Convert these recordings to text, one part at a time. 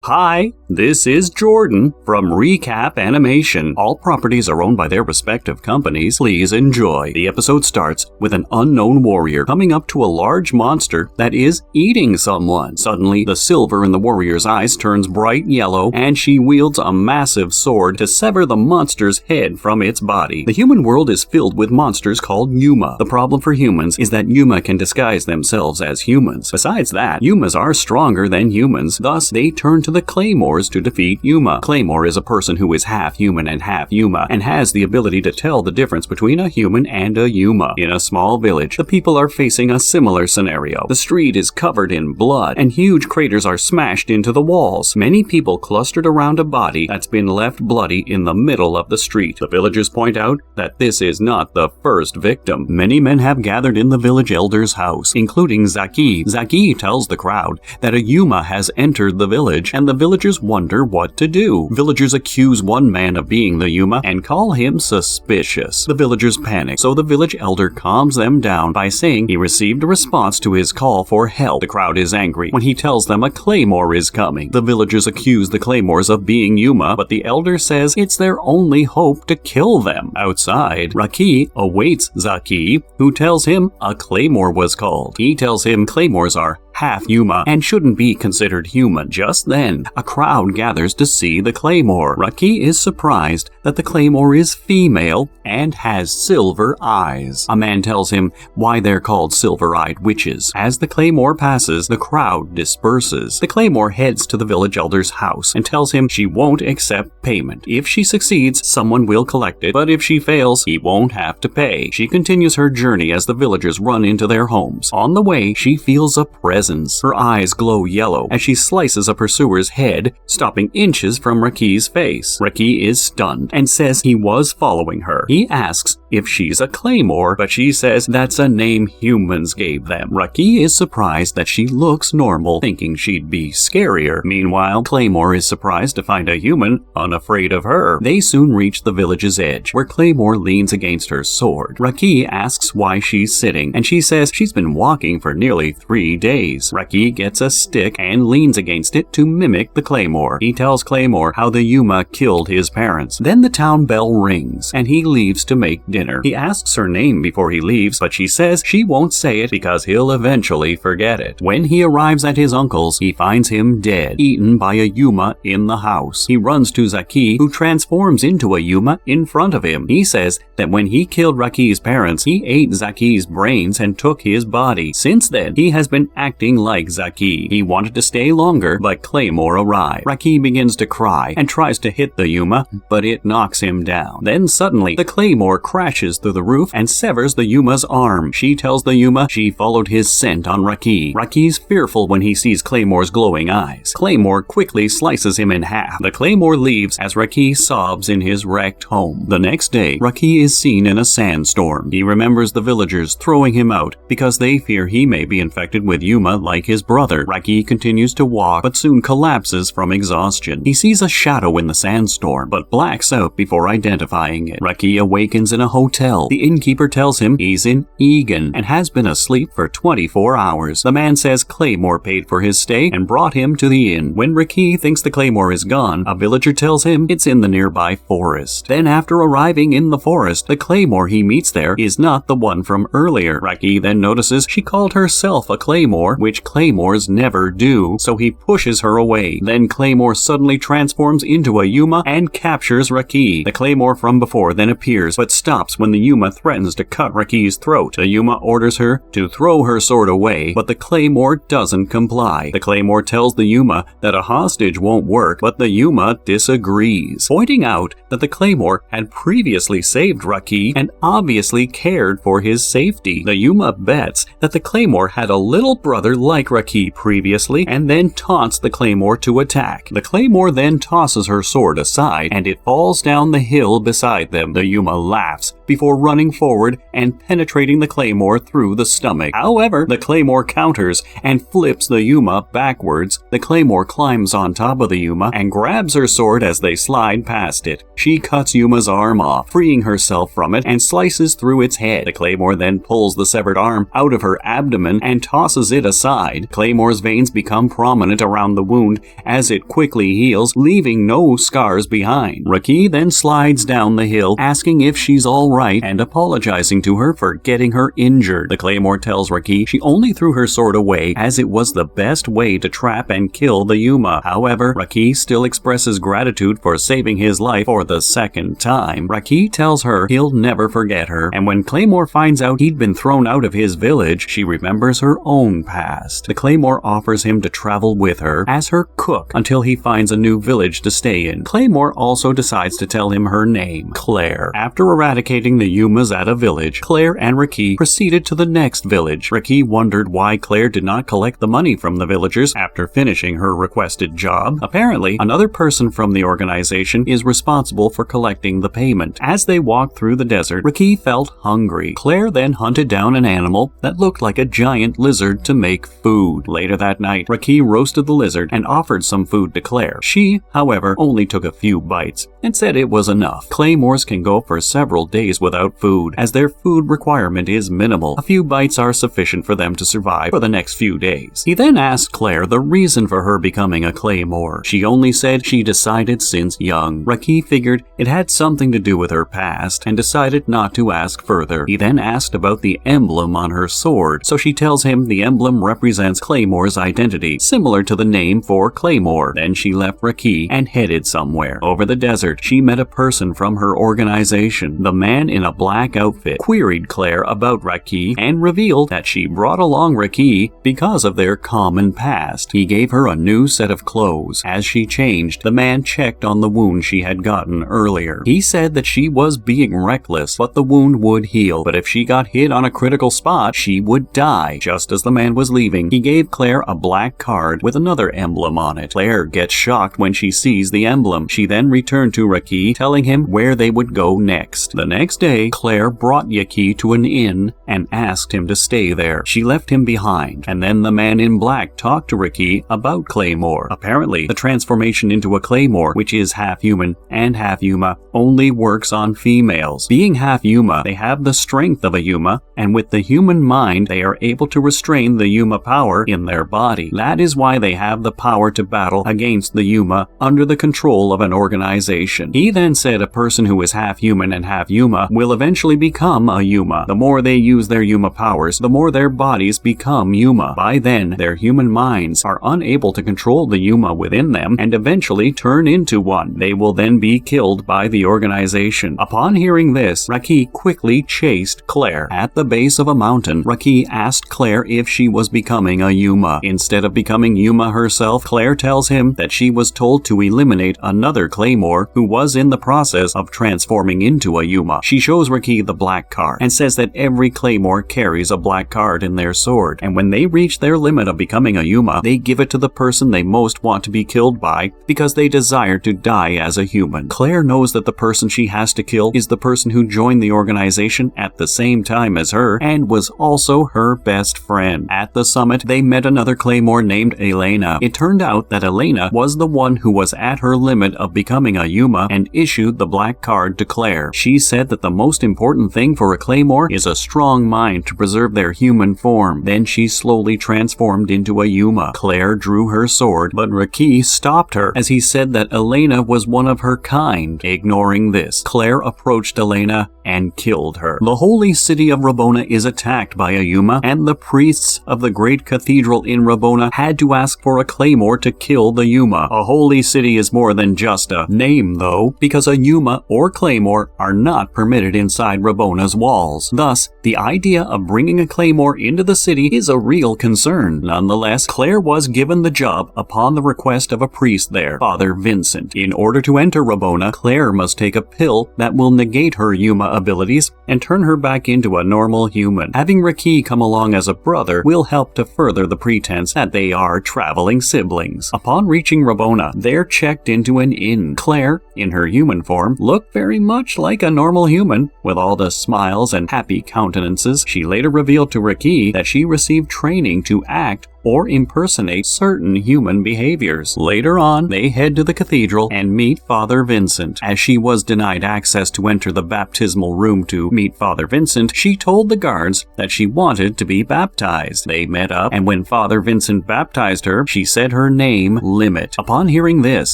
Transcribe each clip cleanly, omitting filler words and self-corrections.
Hi, this is Jordan from Recap Animation. All properties are owned by their respective companies. Please enjoy. The episode starts with an unknown warrior coming up to a large monster that is eating someone. Suddenly, the silver in the warrior's eyes turns bright yellow, and she wields a massive sword to sever the monster's head from its body. The human world is filled with monsters called Yuma. The problem for humans is that Yuma can disguise themselves as humans. Besides that, Yumas are stronger than humans, thus they turn to the Claymores to defeat Yuma. Claymore is a person who is half human and half Yuma, and has the ability to tell the difference between a human and a Yuma. In a small village, the people are facing a similar scenario. The street is covered in blood, and huge craters are smashed into the walls. Many people clustered around a body that's been left bloody in the middle of the street. The villagers point out that this is not the first victim. Many men have gathered in the village elder's house, including Zaki. Zaki tells the crowd that a Yuma has entered the village, and the villagers wonder what to do. Villagers accuse one man of being the Yuma and call him suspicious. The villagers panic, so the village elder calms them down by saying he received a response to his call for help. The crowd is angry when he tells them a Claymore is coming. The villagers accuse the Claymores of being Yuma, but the elder says it's their only hope to kill them. Outside, Raki awaits Zaki, who tells him a Claymore was called. He tells him Claymores are half Yuma and shouldn't be considered human. Just then, a crowd gathers to see the Claymore. Raki is surprised that the Claymore is female and has silver eyes. A man tells him why they're called silver-eyed witches. As the Claymore passes, the crowd disperses. The Claymore heads to the village elder's house and tells him she won't accept payment. If she succeeds, someone will collect it, but if she fails, he won't have to pay. She continues her journey as the villagers run into their homes. On the way, she feels a presence. Her eyes glow yellow as she slices a pursuer's head, stopping inches from Raki's face. Raki is stunned and says he was following her. He asks if she's a Claymore, but she says that's a name humans gave them. Raki is surprised that she looks normal, thinking she'd be scarier. Meanwhile, Claymore is surprised to find a human unafraid of her. They soon reach the village's edge, where Claymore leans against her sword. Raki asks why she's sitting, and she says she's been walking for nearly 3 days. Raki gets a stick and leans against it to mimic the Claymore. He tells Claymore how the Yuma killed his parents. Then the town bell rings, and he leaves to make dinner. He asks her name before he leaves, but she says she won't say it because he'll eventually forget it. When he arrives at his uncle's, he finds him dead, eaten by a Yuma in the house. He runs to Zaki, who transforms into a Yuma in front of him. He says that when he killed Raki's parents, he ate Zaki's brains and took his body. Since then, he has been acting like Zaki. He wanted to stay longer, but Claymore arrived. Raki begins to cry and tries to hit the Yuma, but it knocks him down. Then suddenly, the Claymore crashes through the roof and severs the Yuma's arm. She tells the Yuma she followed his scent on Raki. Raki's fearful when he sees Claymore's glowing eyes. Claymore quickly slices him in half. The Claymore leaves as Raki sobs in his wrecked home. The next day, Raki is seen in a sandstorm. He remembers the villagers throwing him out because they fear he may be infected with Yuma like his brother. Raki continues to walk, but soon collapses from exhaustion. He sees a shadow in the sandstorm, but blacks out before identifying it. Raki awakens in a hotel. The innkeeper tells him he's in Egan and has been asleep for 24 hours. The man says Claymore paid for his stay and brought him to the inn. When Raki thinks the Claymore is gone, a villager tells him it's in the nearby forest. Then after arriving in the forest, the Claymore he meets there is not the one from earlier. Raki then notices she called herself a Claymore, which Claymores never do, so he pushes her away. Then Claymore suddenly transforms into a Yuma and captures Raki. The Claymore from before then appears, but stops when the Yuma threatens to cut Raki's throat. The Yuma orders her to throw her sword away, but the Claymore doesn't comply. The Claymore tells the Yuma that a hostage won't work, but the Yuma disagrees, pointing out that the Claymore had previously saved Raki and obviously cared for his safety. The Yuma bets that the Claymore had a little brother like Raki previously, and then taunts the Claymore to attack. The Claymore then tosses her sword aside, and it falls down the hill beside them. The Yuma laughs before running forward and penetrating the Claymore through the stomach. However, the Claymore counters and flips the Yuma backwards. The Claymore climbs on top of the Yuma and grabs her sword as they slide past it. She cuts Yuma's arm off, freeing herself from it, and slices through its head. The Claymore then pulls the severed arm out of her abdomen and tosses it aside. Claymore's veins become prominent around the wound as it quickly heals, leaving no scars behind. Raki then slides down the hill, asking if she's alright and apologizing to her for getting her injured. The Claymore tells Raki she only threw her sword away as it was the best way to trap and kill the Yuma. However, Raki still expresses gratitude for saving his life for the second time. Raki tells her he'll never forget her, and when Claymore finds out he'd been thrown out of his village, she remembers her own past. The Claymore offers him to travel with her as her cook until he finds a new village to stay in. Claymore also decides to tell him her name, Claire. After eradicating the Yumas at a village, Claire and Raki proceeded to the next village. Raki wondered why Claire did not collect the money from the villagers after finishing her requested job. Apparently, another person from the organization is responsible for collecting the payment. As they walked through the desert, Raki felt hungry. Claire then hunted down an animal that looked like a giant lizard to make food. Later that night, Raki roasted the lizard and offered some food to Claire. She, however, only took a few bites and said it was enough. Claymores can go for several days without food, as their food requirement is minimal. A few bites are sufficient for them to survive for the next few days. He then asked Claire the reason for her becoming a Claymore. She only said she decided since young. Raki figured it had something to do with her past and decided not to ask further. He then asked about the emblem on her sword, so she tells him the emblem represents Claymore's identity, similar to the name for Claymore. Then she left Raki and headed somewhere. Over the desert, she met a person from her organization. The man in a black outfit queried Claire about Raki and revealed that she brought along Raki because of their common past. He gave her a new set of clothes. As she changed, the man checked on the wound she had gotten earlier. He said that she was being reckless, but the wound would heal. But if she got hit on a critical spot, she would die. Just as the man was leaving, he gave Claire a black card with another emblem on it. Claire gets shocked when she sees the emblem. She then returned to Raki, telling him where they would go next. The next day, Claire brought Raki to an inn and asked him to stay there. She left him behind, and then the man in black talked to Raki about Claymore. Apparently, the transformation into a Claymore, which is half human and half Yuma, only works on females. Being half Yuma, they have the strength of a Yuma, and with the human mind, they are able to restrain the Yuma power in their body. That is why they have the power to battle against the Yuma under the control of an organization. He then said a person who is half human and half Yuma will eventually become a Yuma. The more they use their Yuma powers, the more their bodies become Yuma. By then, their human minds are unable to control the Yuma within them and eventually turn into one. They will then be killed by the organization. Upon hearing this, Raki quickly chased Claire. At the base of a mountain, Raki asked Claire if she was becoming a Yuma. Instead of becoming Yuma herself, Claire tells him that she was told to eliminate another Claymore who was in the process of transforming into a Yuma. She shows Raki the black card and says that every Claymore carries a black card in their sword, and when they reach their limit of becoming a Yuma, they give it to the person they most want to be killed by because they desire to die as a human. Claire knows that the person she has to kill is the person who joined the organization at the same time as her and was also her best friend. At the summit, they met another Claymore named Elena. It turned out that Elena was the one who was at her limit of becoming a Yuma and issued the black card to Claire. She said that the most important thing for a Claymore is a strong mind to preserve their human form. Then she slowly transformed into a Yuma. Claire drew her sword, but Raki stopped her as he said that Elena was one of her kind. Ignoring this, Claire approached Elena and killed her. The holy city of Rabona is attacked by a Yuma, and the priests of the great cathedral in Rabona had to ask for a Claymore to kill the Yuma. A holy city is more than just a name, though, because a Yuma or Claymore are not permitted inside Rabona's walls. Thus, the idea of bringing a Claymore into the city is a real concern. Nonetheless, Claire was given the job upon the request of a priest there, Father Vincent. In order to enter Rabona, Claire must take a pill that will negate her Yuma abilities and turn her back into a normal human. Having Raki come along as a brother will help to further the pretense that they are traveling siblings. Upon reaching Rabona, they're checked into an inn. Claire, in her human form, looked very much like a normal human. human with all the smiles and happy countenances. She later revealed to Raki that she received training to act or impersonate certain human behaviors. Later on, they head to the cathedral and meet Father Vincent. As she was denied access to enter the baptismal room to meet Father Vincent, she told the guards that she wanted to be baptized. They met up, and when Father Vincent baptized her, she said her name, Limit. Upon hearing this,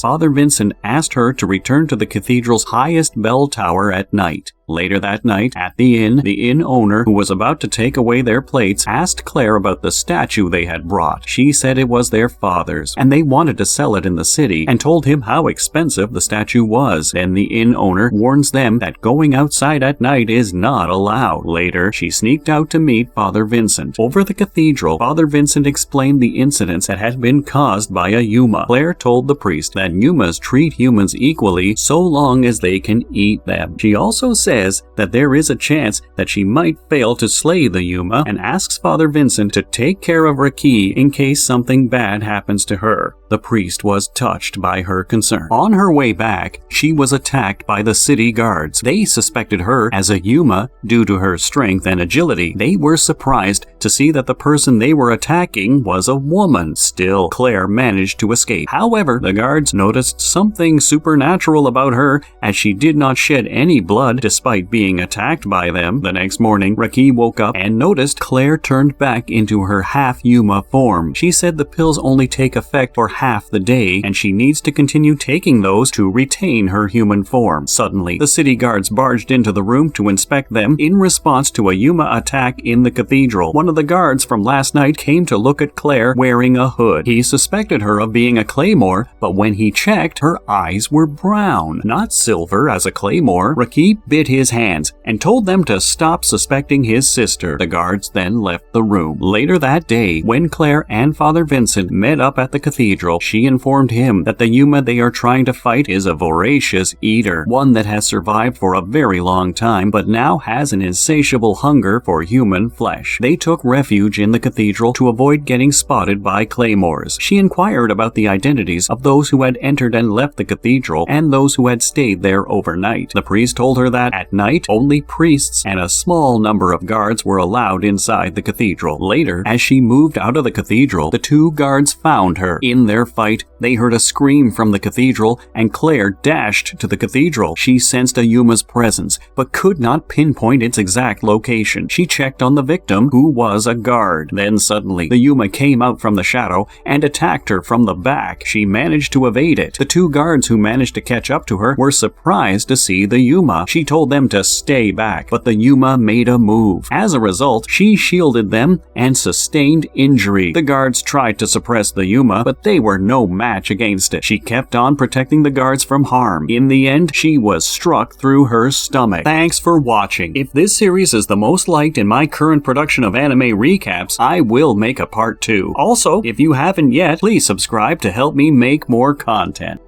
Father Vincent asked her to return to the cathedral's highest bell tower at night. Later that night, at the inn owner, who was about to take away their plates, asked Claire about the statue they had brought. She said it was their father's, and they wanted to sell it in the city, and told him how expensive the statue was. Then the inn owner warns them that going outside at night is not allowed. Later, she sneaked out to meet Father Vincent. Over the cathedral, Father Vincent explained the incidents that had been caused by a Yuma. Claire told the priest that Yumas treat humans equally so long as they can eat them. She also said that there is a chance that she might fail to slay the Yuma, and asks Father Vincent to take care of Raki in case something bad happens to her. The priest was touched by her concern. On her way back, she was attacked by the city guards. They suspected her as a Yuma due to her strength and agility. They were surprised to see that the person they were attacking was a woman. Still, Claire managed to escape. However, the guards noticed something supernatural about her, as she did not shed any blood despite being attacked by them. The next morning, Raki woke up and noticed Claire turned back into her half-Yuma form. She said the pills only take effect for half the day, and she needs to continue taking those to retain her human form. Suddenly, the city guards barged into the room to inspect them in response to a Yuma attack in the cathedral. One of the guards from last night came to look at Claire wearing a hood. He suspected her of being a Claymore, but when he checked, her eyes were brown, not silver as a Claymore. Raki bit his hands and told them to stop suspecting his sister. The guards then left the room. Later that day, when Claire and Father Vincent met up at the cathedral, she informed him that the Yuma they are trying to fight is a voracious eater, one that has survived for a very long time but now has an insatiable hunger for human flesh. They took refuge in the cathedral to avoid getting spotted by Claymores. She inquired about the identities of those who had entered and left the cathedral and those who had stayed there overnight. The priest told her that at night, only priests and a small number of guards were allowed inside the cathedral. Later, as she moved out of the cathedral, the two guards found her. In their fight, they heard a scream from the cathedral, and Claire dashed to the cathedral. She sensed a Yuma's presence, but could not pinpoint its exact location. She checked on the victim, who was a guard. Then suddenly, the Yuma came out from the shadow and attacked her from the back. She managed to evade it. The two guards who managed to catch up to her were surprised to see the Yuma. She told them to stay back, but the Yuma made a move. As a result, she shielded them and sustained injury. The guards tried to suppress the Yuma, but they were no match against it. She kept on protecting the guards from harm. In the end, she was struck through her stomach. Thanks for watching. If this series is the most liked in my current production of anime recaps, I will make a part 2. Also, if you haven't yet, please subscribe to help me make more content.